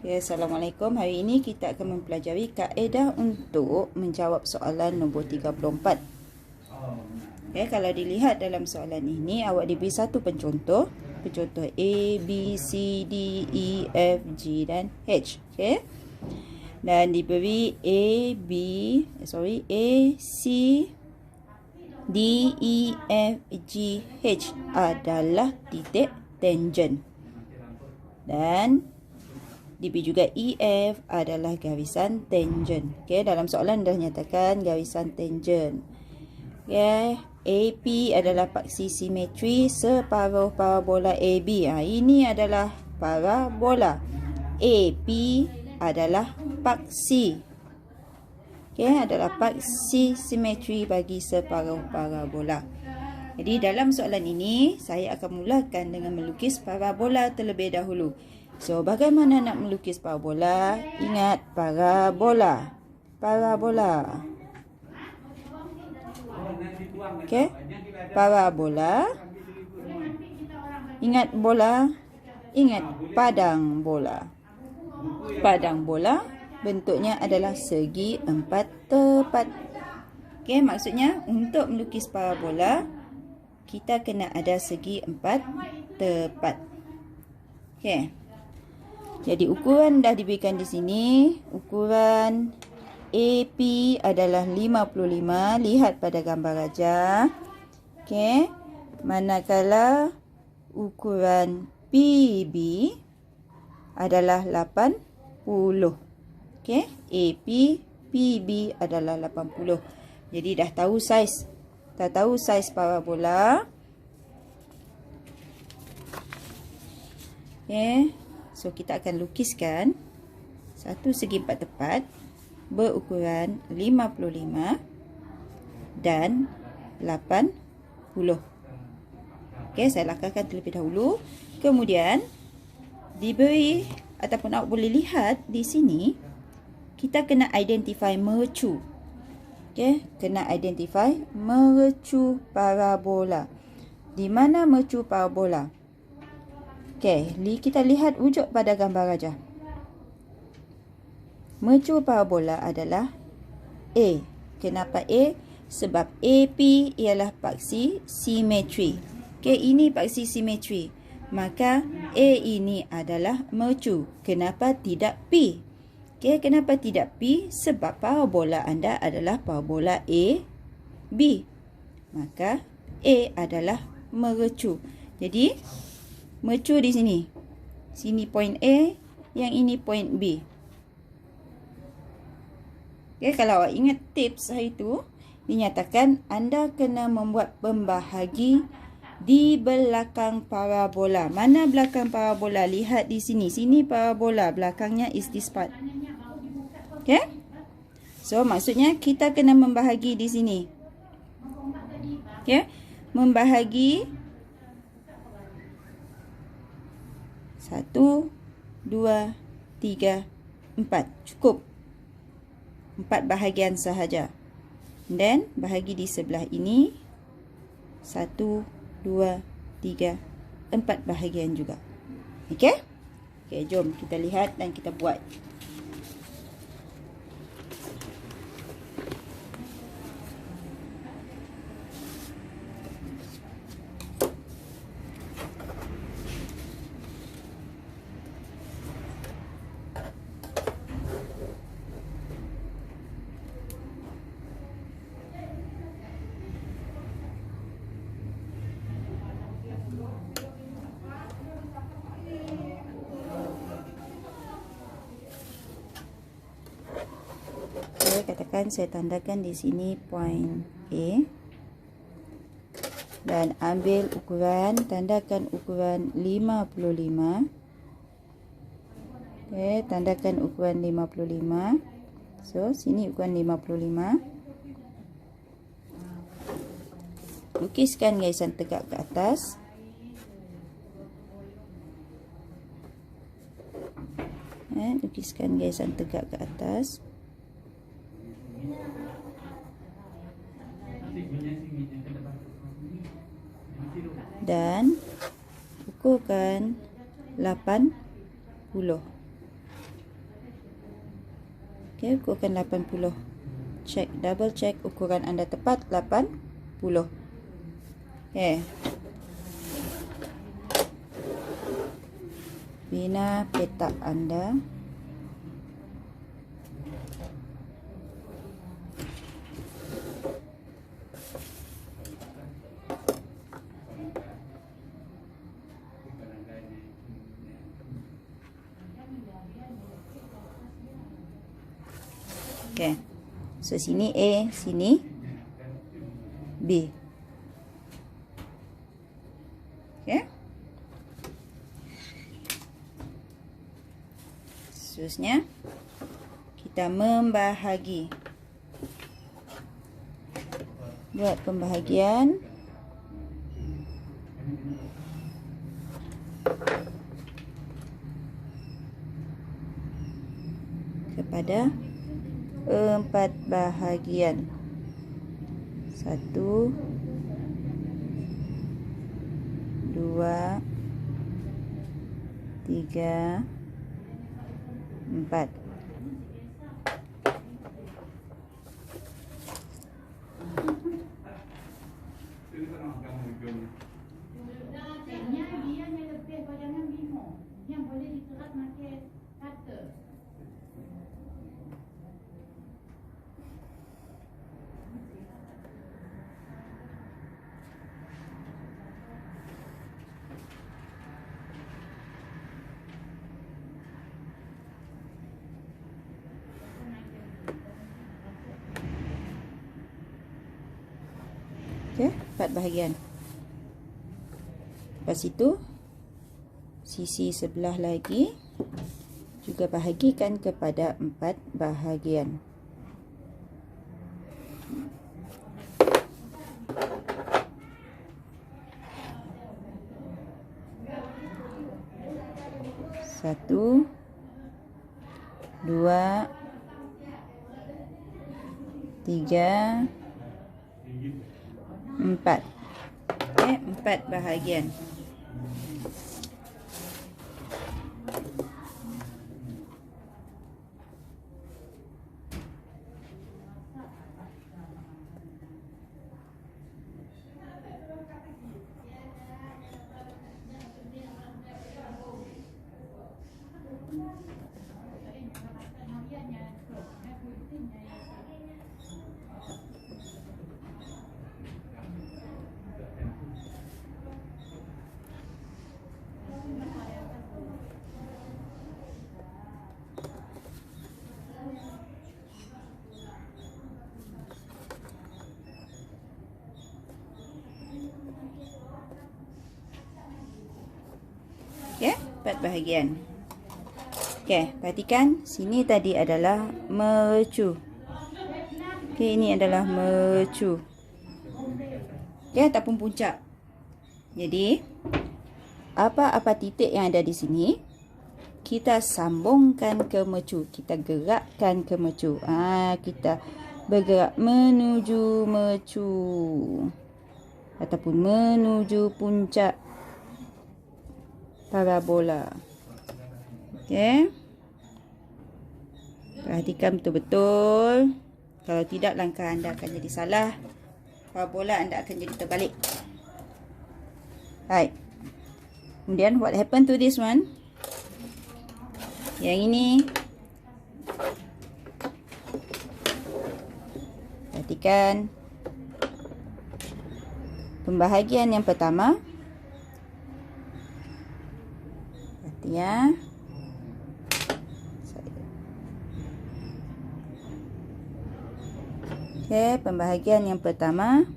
Okay, Assalamualaikum. Hari ini kita akan mempelajari kaedah untuk menjawab soalan nombor 34. Okay, kalau dilihat dalam soalan ini, awak diberi satu pencontoh. Pencontoh A, B, C, D, E, F, G dan H. Okay. Dan diberi A, C, D, E, F, G, H adalah titik tangent. Dan diberi juga EF adalah garisan tangent. Okey, dalam soalan dah nyatakan garisan tangent. Okey, AP adalah paksi simetri separuh parabola AB. Ini adalah parabola. AP adalah paksi. Okey, adalah paksi simetri bagi separuh parabola. Jadi dalam soalan ini saya akan mulakan dengan melukis parabola terlebih dahulu. So, bagaimana nak melukis parabola? Ingat parabola. Parabola. Okey. Parabola. Ingat bola. Ingat padang bola. Padang bola bentuknya adalah segi empat tepat. Okey, maksudnya untuk melukis parabola kita kena ada segi empat tepat. Okey. Jadi ukuran dah diberikan di sini. Ukuran AP adalah 55. Lihat pada gambar raja. Okey. Manakala ukuran PB adalah 80. Okey. AP, PB adalah 80. Jadi dah tahu saiz. Dah tahu saiz parabola. Okey. So, kita akan lukiskan satu segi empat tepat berukuran 55 dan 80. Okey, saya lakarkan terlebih dahulu. Kemudian, diberi ataupun awak boleh lihat di sini, kita kena identify mercu. Okey, kena identify mercu parabola. Di mana mercu parabola? Okey, kita lihat wujud pada gambar raja. Mercu parabola adalah A. Kenapa A? Sebab AP ialah paksi simetri. Okey, ini paksi simetri. Maka A ini adalah mercu. Kenapa tidak P? Okey, kenapa tidak P? Sebab parabola anda adalah parabola A, B. Maka A adalah mercu. Jadi mercu di sini. Sini point A, yang ini point B. Okay, kalau awak ingat tips hari itu, dinyatakan anda kena membuat pembahagi di belakang parabola. Mana belakang parabola? Lihat di sini. Sini parabola, belakangnya is this part. Okay? So, maksudnya kita kena membahagi di sini. Okay? Membahagi 1, 2, 3, 4. Cukup. 4 bahagian sahaja. Dan bahagi di sebelah ini 1, 2, 3, 4 bahagian juga. Okey? Okey, jom kita lihat dan kita buat. Katakan saya tandakan di sini point A dan ambil ukuran, tandakan ukuran 55. Okey, tandakan ukuran 55. So, sini ukuran 55. Lukiskan garisan tegak ke atas. Lukiskan garisan tegak ke atas. Dan ukurkan 80. Okey, ukurkan 80. Check, double check ukuran anda tepat 80. Okey. Bina petak anda. Okey. So sini A, sini B. Okey. Seterusnya kita membahagi. Buat pembahagian. Kepada 4 bahagian. 1, 2, 3, 4. Okey, 4 bahagian. Lepas itu, sisi sebelah lagi juga bahagikan kepada 4 bahagian. Satu, 2, 3, 4. Okey, 4 bahagian. Okey, 4 bahagian. Okey, perhatikan sini tadi adalah mercu. Okey, ini adalah mercu. Okey, ataupun puncak. Jadi, apa-apa titik yang ada di sini, kita sambungkan ke mercu. Kita gerakkan ke mercu. Kita bergerak menuju mercu. Ataupun menuju puncak parabola. Okey. Perhatikan betul-betul. Kalau tidak, langkah anda akan jadi salah. Parabola anda akan jadi terbalik. Right. Kemudian, what happened to this one? Yang ini. Perhatikan. Pembahagian yang pertama. Ya. Okey, pembahagian yang pertama.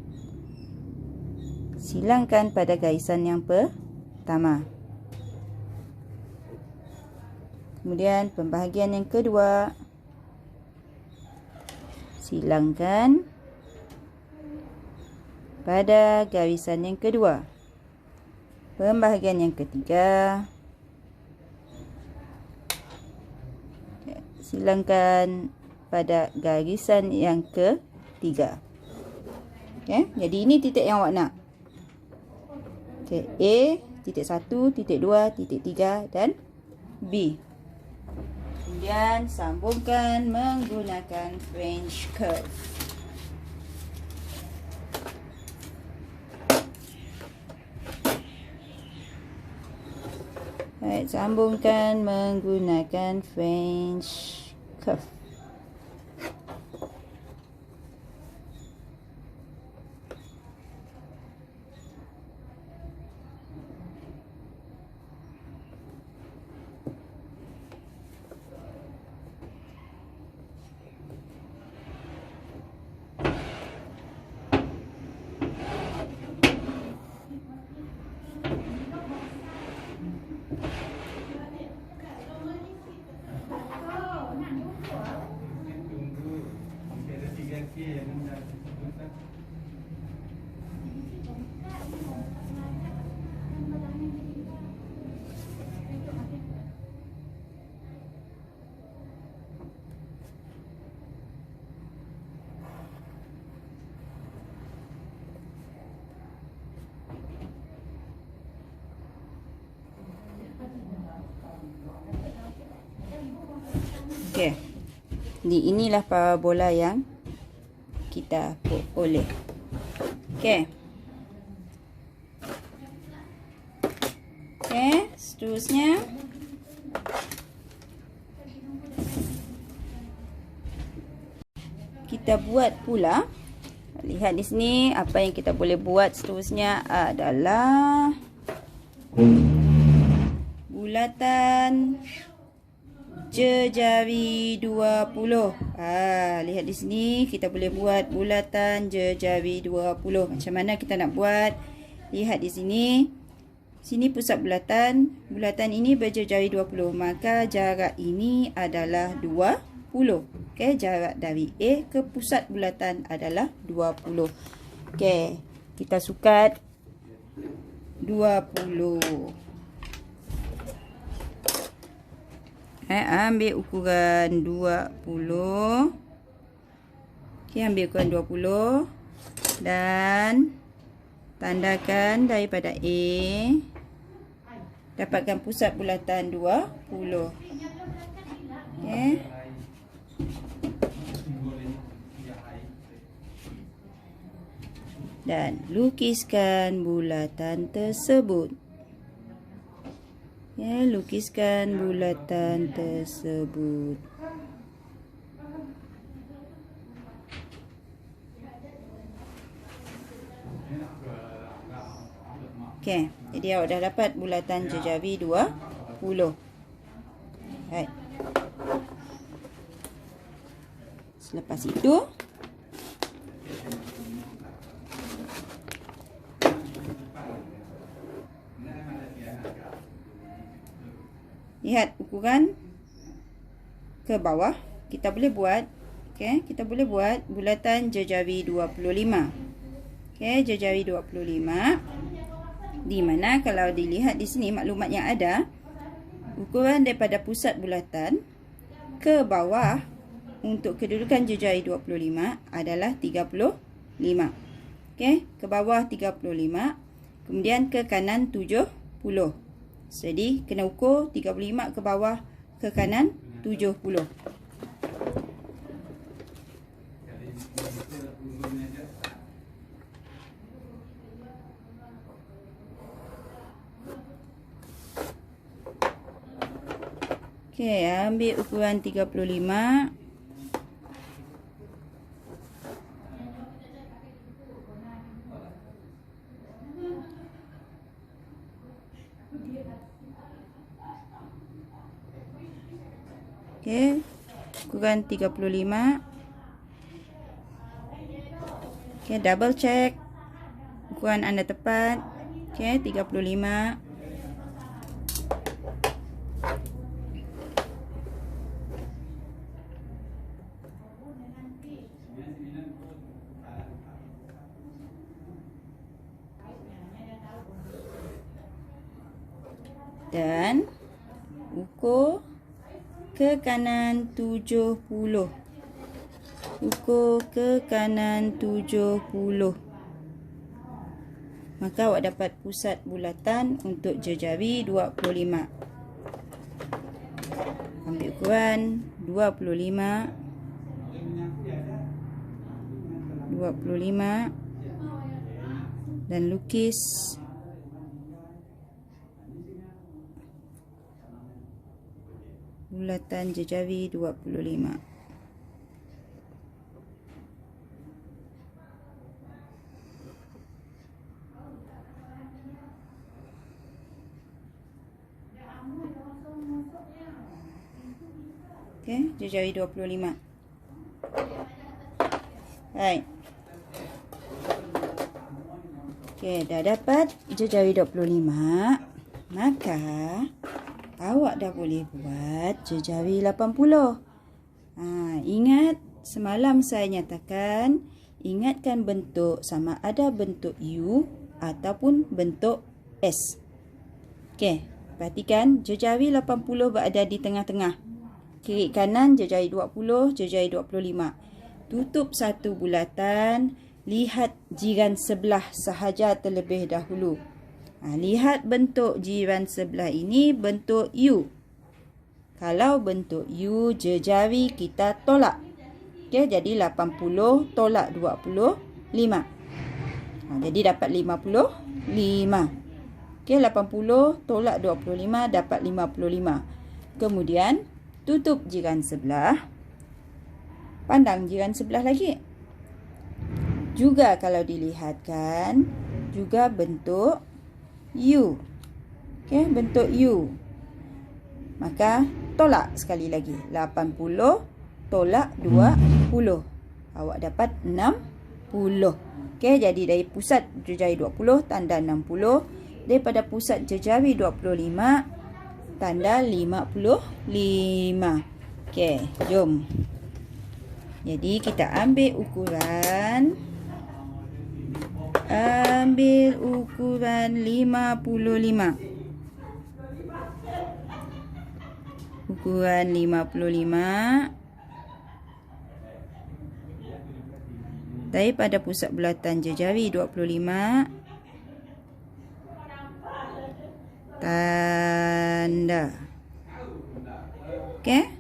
Silangkan pada garisan yang pertama. Kemudian pembahagian yang kedua. Silangkan pada garisan yang kedua. Pembahagian yang ketiga. Silangkan pada garisan yang ketiga. Okey, jadi ini titik yang awak nak. Okey, A, titik 1, titik 2, titik 3 dan B. Kemudian sambungkan menggunakan French curve. Baik, sambungkan menggunakan French curve. Okey. Inilah parabola yang kita peroleh. Okey. Okey, seterusnya kita buat pula. Lihat di sini apa yang kita boleh buat seterusnya adalah bulatan jejari 20. Lihat di sini kita boleh buat bulatan jejari 20. Macam mana kita nak buat? Lihat di sini. Sini pusat bulatan. Bulatan ini berjejari 20. Maka jarak ini adalah 20. Okey, jarak dari A ke pusat bulatan adalah 20. Okey, kita sukat 20. Ambil ukuran 20. Okey, ambil ukuran 20 dan tandakan daripada A. Dapatkan pusat bulatan 20. Okey. Dan lukiskan bulatan tersebut. Ya, lukiskan bulatan tersebut. Okey, jadi awak dah dapat bulatan jejari 20. Baik. Selepas itu lihat ukuran ke bawah. Kita boleh buat, okey, kita boleh buat bulatan jejari 25. Okey, jejari 25. Di mana kalau dilihat di sini maklumat yang ada, ukuran daripada pusat bulatan ke bawah untuk kedudukan jejari 25 adalah 35. Okey, ke bawah 35, kemudian ke kanan 70. Jadi kena ukur 35 ke bawah, ke kanan 70. Okey, ambil ukuran 35. Okey, ukuran 35. Okey, double check ukuran anda tepat. Okey, 35. Dan ukur ke kanan 70. Ukur ke kanan 70. Maka awak dapat pusat bulatan untuk jejari 25. Ambil ukuran 25 dan lukis bulatan jejawi 25. Okey, jejawi 25. Baik. Okey, dah dapat jejawi 25. Maka awak dah boleh buat jejawi 80. Ingat semalam saya nyatakan, ingatkan bentuk sama ada bentuk U ataupun bentuk S. Okey, perhatikan jejawi 80 berada di tengah-tengah. Kiri kanan jejawi 20, jejawi 25. Tutup satu bulatan, lihat jiran sebelah sahaja terlebih dahulu. Lihat bentuk jiran sebelah ini bentuk U. Kalau bentuk U, jejawi kita tolak. Okey, jadi 80 tolak 25. Jadi dapat 55. Okey, 80 tolak 25 dapat 55. Kemudian tutup jiran sebelah. Pandang jiran sebelah lagi. Juga kalau dilihatkan, juga bentuk U. Okey, bentuk U. Maka tolak sekali lagi. 80 tolak 20. Awak dapat 60. Okey, jadi dari pusat jejawi 20 tanda 60. Daripada pusat jejawi 25 tanda 55. Okey, jom. Jadi kita ambil ukuran 55. Ukuran 55 daripada pusat bulatan jejawi 25 tanda. Okey.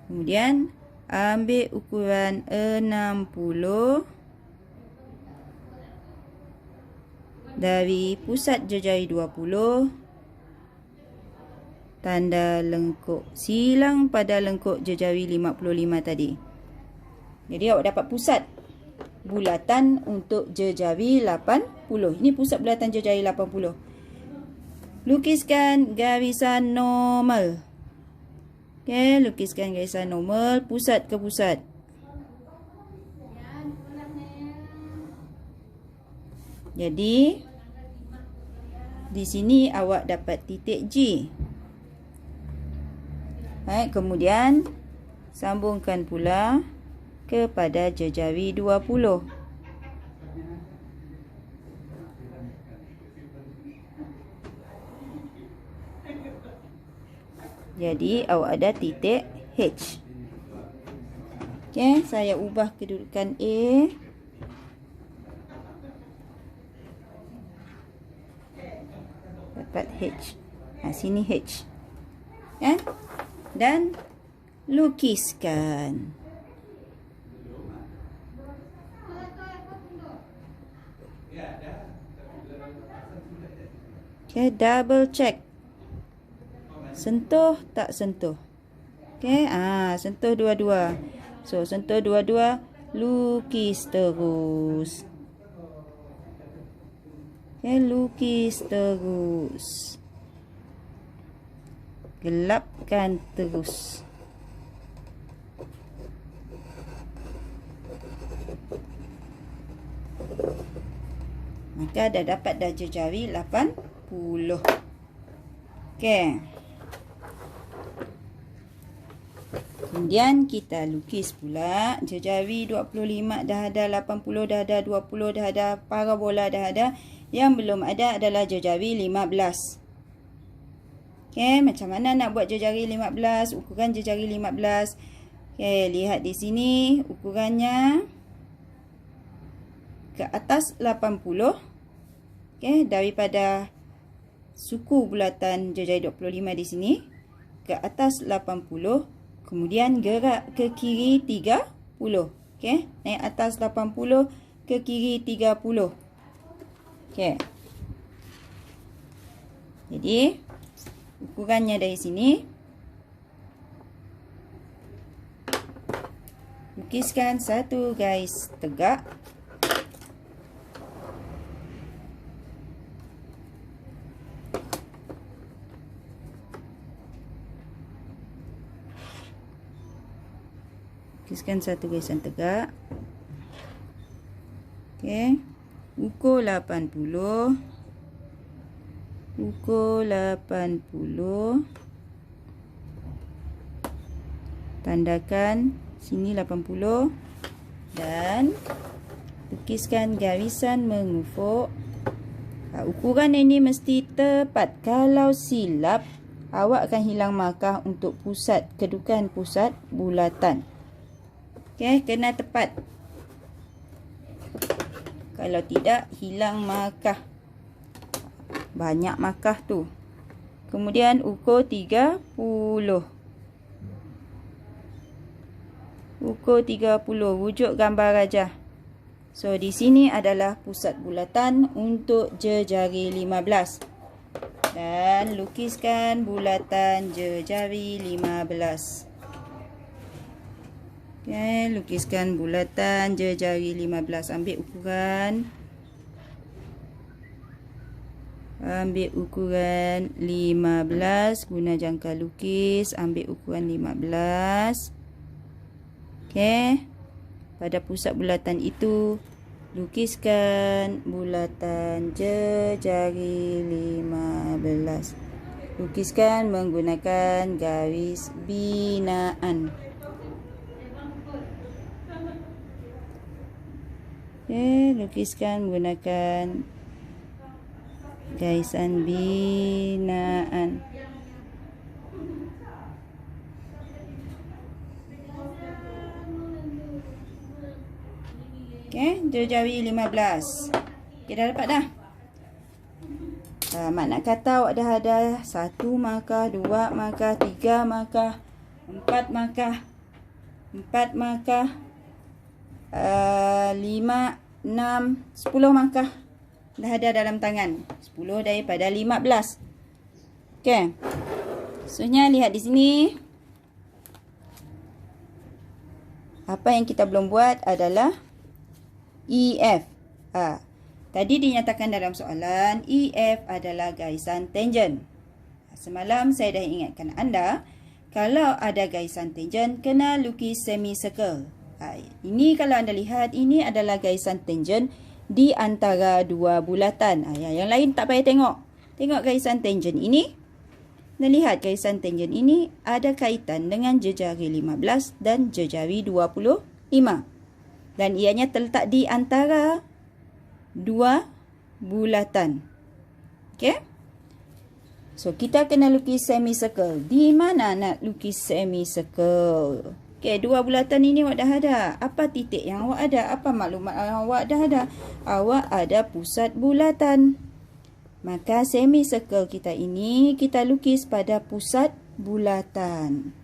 Kemudian ambil ukuran 60 dari pusat jejawi 20 tanda lengkuk. Silang pada lengkuk jejawi 55 tadi. Jadi awak dapat pusat bulatan untuk jejawi 80. Ini pusat bulatan jejawi 80. Lukiskan garisan normal. Okey, lukiskan garisan normal pusat ke pusat. Jadi di sini awak dapat titik G. Baik, kemudian sambungkan pula kepada jejawi 20. Jadi awak ada titik H. Okey, saya ubah kedudukan A. Dapat H. Sini H. Dan lukiskan. Okey, double check. Sentuh tak sentuh. Okey, sentuh dua-dua. So, sentuh dua-dua, lukis terus. Okey, lukis terus. Gelapkan terus. Maka dah dapat dah jejawi 80. Okey. Kemudian kita lukis pula jejawi 25 dah ada, 80 dah ada, 20 dah ada, parabola dah ada. Yang belum ada adalah jejawi 15. Okey, macam mana nak buat jejawi 15? Ukuran jejawi 15. Okey, lihat di sini ukurannya ke atas 80. Okey, daripada suku bulatan jejari 25 di sini ke atas 80, kemudian gerak ke kiri 30. Okey, naik atas 80 ke kiri 30. Okey. Jadi ukurannya dari sini, lukiskan satu garis tegak. Lukiskan satu garisan tegak. Okey. Ukur 80. Ukur 80. Tandakan sini 80 dan lukiskan garisan mengufuk. Ukuran ini mesti tepat. Kalau silap, awak akan hilang markah untuk pusat, kedudukan pusat bulatan. Okey, kena tepat. Kalau tidak, hilang markah. Banyak markah tu. Kemudian ukur 30. Ukur 30, wujud gambar rajah. So, di sini adalah pusat bulatan untuk jejari 15. Dan lukiskan bulatan jejari 15. Okay, lukiskan bulatan jejari 15. Ambil ukuran. Ambil ukuran 15. Guna jangka lukis. Ambil ukuran 15. Okey. Pada pusat bulatan itu, lukiskan bulatan jejari 15. Lukiskan menggunakan garis binaan. Okey, lukiskan menggunakan garisan binaan. Okey, jejari 15. Okey, dah dapat dah. Makna kata awak dah ada 1 markah, 2 markah, 3 markah, 4 markah, 4 markah, 5, 6, 10 markah dah ada dalam tangan. 10 daripada 15. Okey. Maksudnya lihat di sini. Apa yang kita belum buat adalah EF. Tadi dinyatakan dalam soalan EF adalah garisan tangent. Semalam saya dah ingatkan anda, kalau ada garisan tangent kena lukis semicircle. Ini kalau anda lihat, ini adalah garisan tangent di antara dua bulatan. Yang lain tak payah tengok. Tengok garisan tangent ini. Dan lihat garisan tangent ini ada kaitan dengan jejari 15 dan jejari 25. Dan ianya terletak di antara dua bulatan. Okey? So, kita kena lukis semicircle. Di mana nak lukis semicircle? Okey, dua bulatan ini awak dah ada. Apa titik yang awak ada? Apa maklumat yang awak dah ada? Awak ada pusat bulatan. Maka semicircle kita ini kita lukis pada pusat bulatan.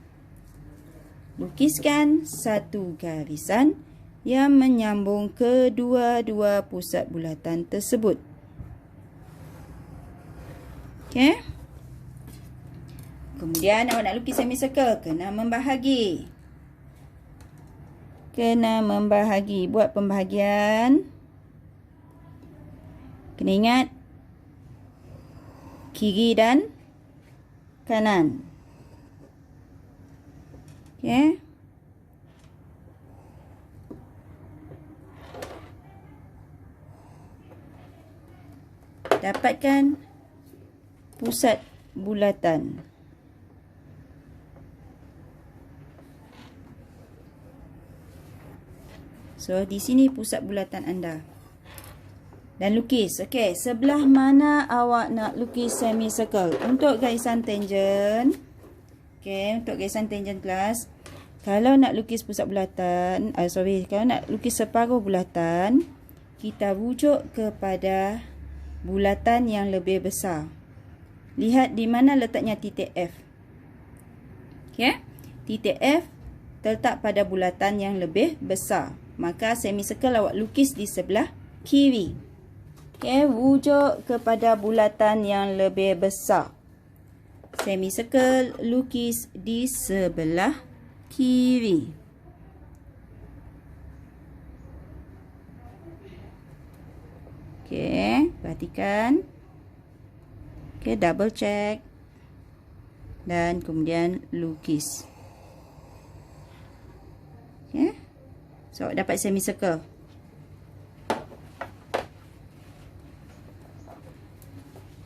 Lukiskan satu garisan yang menyambung kedua-dua pusat bulatan tersebut. Okey. Kemudian awak nak lukis semicircle, kena membahagi. Kena membahagi. Buat pembahagian. Kena ingat kiri dan kanan. Okey. Dapatkan pusat bulatan. So, di sini pusat bulatan anda. Dan lukis. Okey, sebelah mana awak nak lukis semicircle? Untuk garisan tangent. Okey, untuk garisan tangent kelas. Kalau nak lukis pusat bulatan, kalau nak lukis separuh bulatan, kita rujuk kepada bulatan yang lebih besar. Lihat di mana letaknya titik F. Okey, titik F terletak pada bulatan yang lebih besar. Maka semicircle awak lukis di sebelah kiri. Okey, wujud kepada bulatan yang lebih besar. Semicircle lukis di sebelah kiri. Okey, perhatikan. Okey, double check. Dan kemudian lukis. Okey. So, dapat semicircle.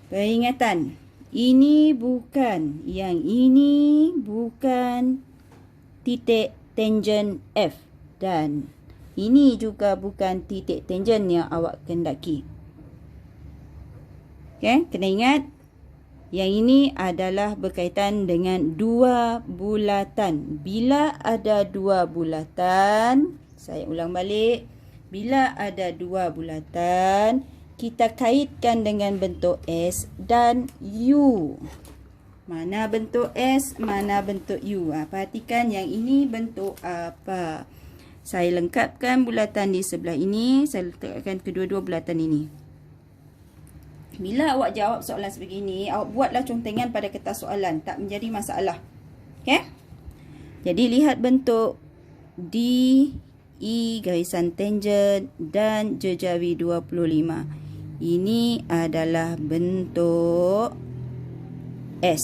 Peringatan. Yang ini bukan titik tangent F. Dan ini juga bukan titik tangent yang awak kendaki. Okey, kena ingat. Yang ini adalah berkaitan dengan dua bulatan. Bila ada dua bulatan, saya ulang balik. Bila ada dua bulatan, kita kaitkan dengan bentuk S dan U. Mana bentuk S, mana bentuk U. Perhatikan yang ini bentuk apa. Saya lengkapkan bulatan di sebelah ini. Saya letakkan kedua-dua bulatan ini. Bila awak jawab soalan sebegini, awak buatlah contengan pada kertas soalan. Tak menjadi masalah. Okey? Jadi, lihat bentuk D, E garisan tangent dan jejari 25. Ini adalah bentuk S.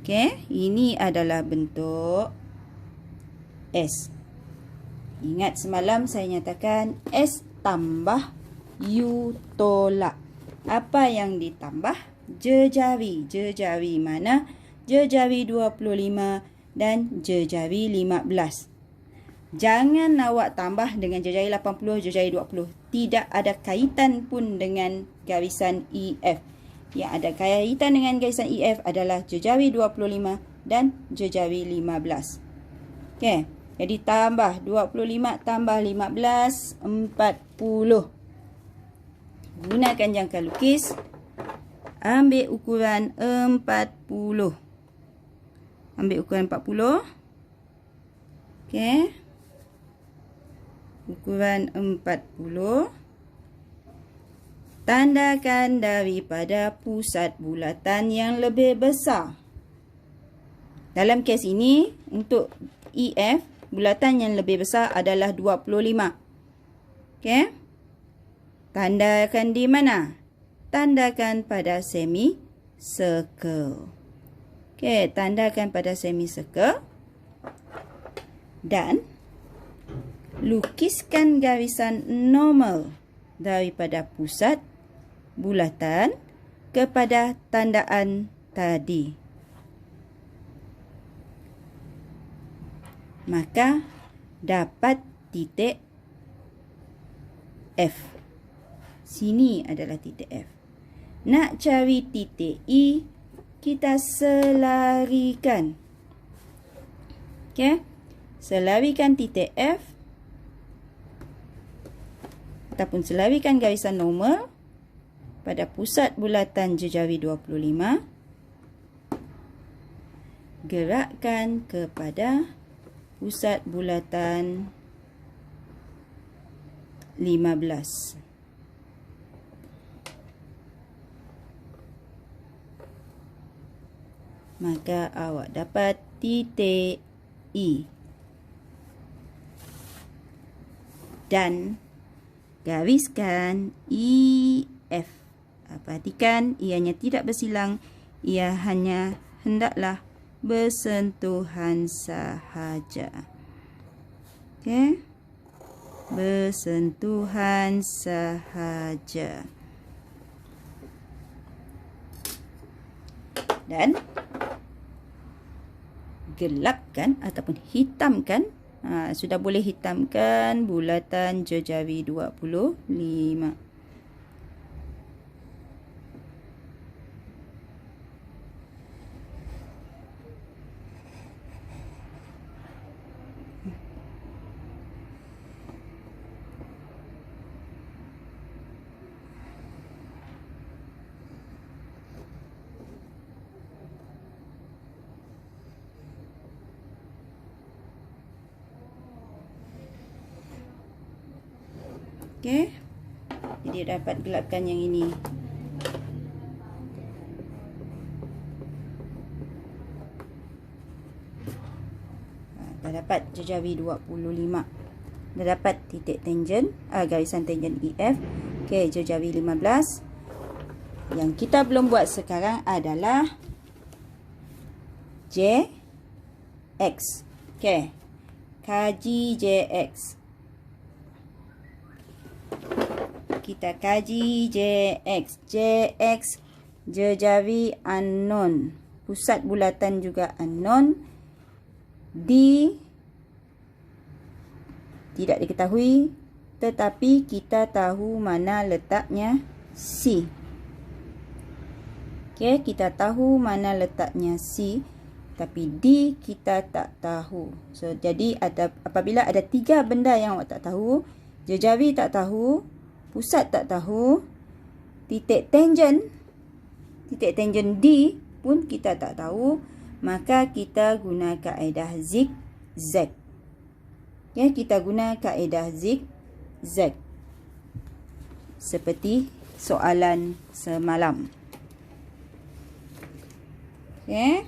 Okey? Ini adalah bentuk S. Ingat semalam saya nyatakan S tambah U tolak. Apa yang ditambah? Jejari. Jejari mana? Jejari 25 dan jejari 15. Jangan awak tambah dengan jejari 80, jejari 20. Tidak ada kaitan pun dengan garisan EF. Yang ada kaitan dengan garisan EF adalah jejari 25 dan jejari 15. Okey. Jadi tambah 25 tambah 15, 40. Gunakan jangka lukis. Ambil ukuran 40. Ambil ukuran 40. Okey. Ukuran 40. Tandakan daripada pusat bulatan yang lebih besar. Dalam kes ini, untuk EF, bulatan yang lebih besar adalah 25. Okey. Tandakan di mana? Tandakan pada semicircle. Okey, tandakan pada semicircle. Dan lukiskan garisan normal daripada pusat bulatan kepada tandaan tadi. Maka dapat titik F. Sini adalah titik F. Nak cari titik E, kita selarikan. Okey. Selarikan titik F. Ataupun selarikan garisan normal pada pusat bulatan jejari 25. Gerakkan kepada pusat bulatan 15. Maka awak dapat titik E. Dan gariskan EF. Perhatikan, ianya tidak bersilang. Ia hanya hendaklah bersentuhan sahaja. Okey. Bersentuhan sahaja. Dan gelapkan ataupun hitamkan. Sudah boleh hitamkan bulatan jejari 25. Okey. Jadi dapat gelapkan yang ini. Dah dapat jejawi 25. Dah dapat titik tangen, garisan tangen EF. Okey, jejawi 15. Yang kita belum buat sekarang adalah JX. Okey. Kaji JX. Kita kaji JX. JX jejawi unknown. Pusat bulatan juga unknown. D tidak diketahui, tetapi kita tahu mana letaknya C. Okey, kita tahu mana letaknya C, tapi D kita tak tahu. So, jadi apabila ada 3 benda yang awak tak tahu, jejawi tak tahu, pusat tak tahu, titik tangen D pun kita tak tahu, maka kita guna kaedah zigzag. Ya, kita guna kaedah zigzag. Seperti soalan semalam. Okey.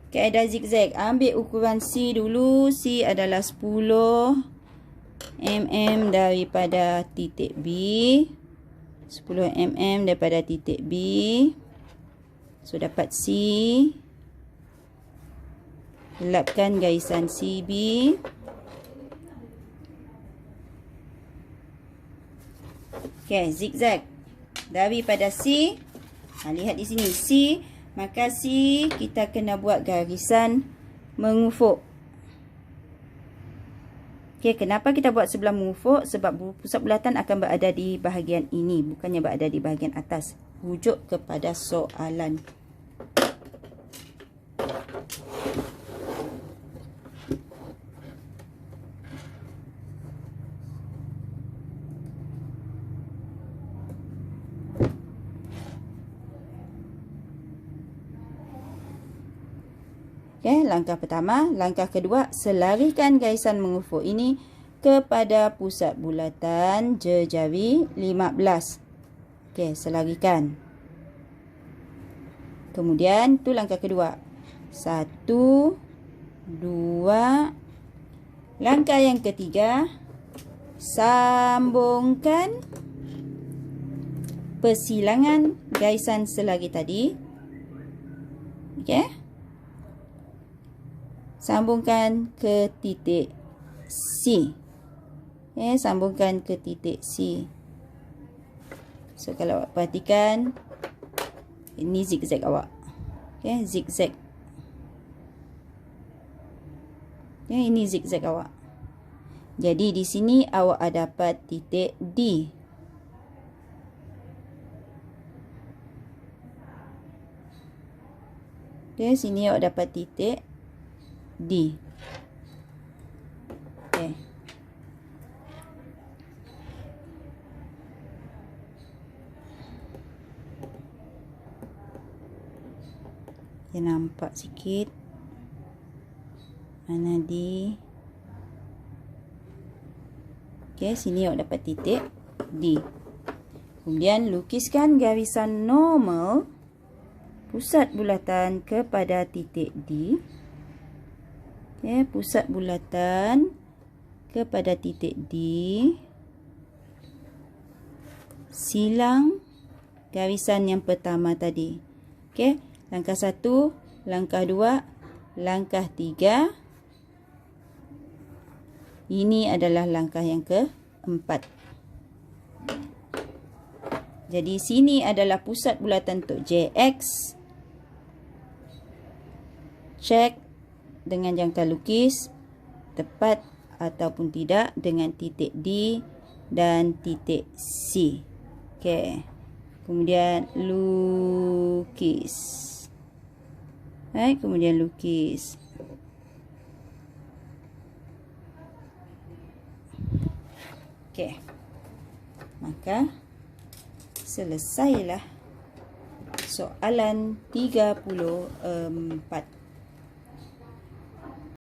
Kaedah zigzag. Ambil ukuran C dulu. C adalah 10 mm daripada titik B. 10 mm daripada titik B. So, dapat C. Gelapkan garisan CB. Okey, zigzag. Daripada C, lihat di sini C, maka C kita kena buat garisan mengufuk. Okey, kenapa kita buat sebelah mengufuk? Sebab pusat bulatan akan berada di bahagian ini, bukannya berada di bahagian atas. Rujuk kepada soalan. Okey, langkah pertama. Langkah kedua, selarikan garisan mengufuk ini kepada pusat bulatan jejawi 15. Okey, selarikan. Kemudian, tu langkah kedua. 1, 2. Langkah yang ketiga, sambungkan persilangan garisan selari tadi. Okey. Sambungkan ke titik C. Okay, sambungkan ke titik C. So, kalau awak perhatikan, ini zigzag awak. Okay, zigzag. Okay, ini zigzag awak. Jadi, di sini awak dapat titik D. Okay, sini awak dapat titik D. Okey. Dia nampak sikit. Mana D? Okey, sini awak dapat titik D. Kemudian lukiskan garisan normal pusat bulatan kepada titik D. Okay, pusat bulatan kepada titik D. Silang garisan yang pertama tadi. Okay, langkah 1, langkah 2, langkah 3. Ini adalah langkah yang keempat. Jadi sini adalah pusat bulatan untuk JX. Cek dengan jangka lukis tepat ataupun tidak dengan titik D dan titik C. Okey. Kemudian lukis. Baik, kemudian lukis. Okey. Maka selesailah soalan 34.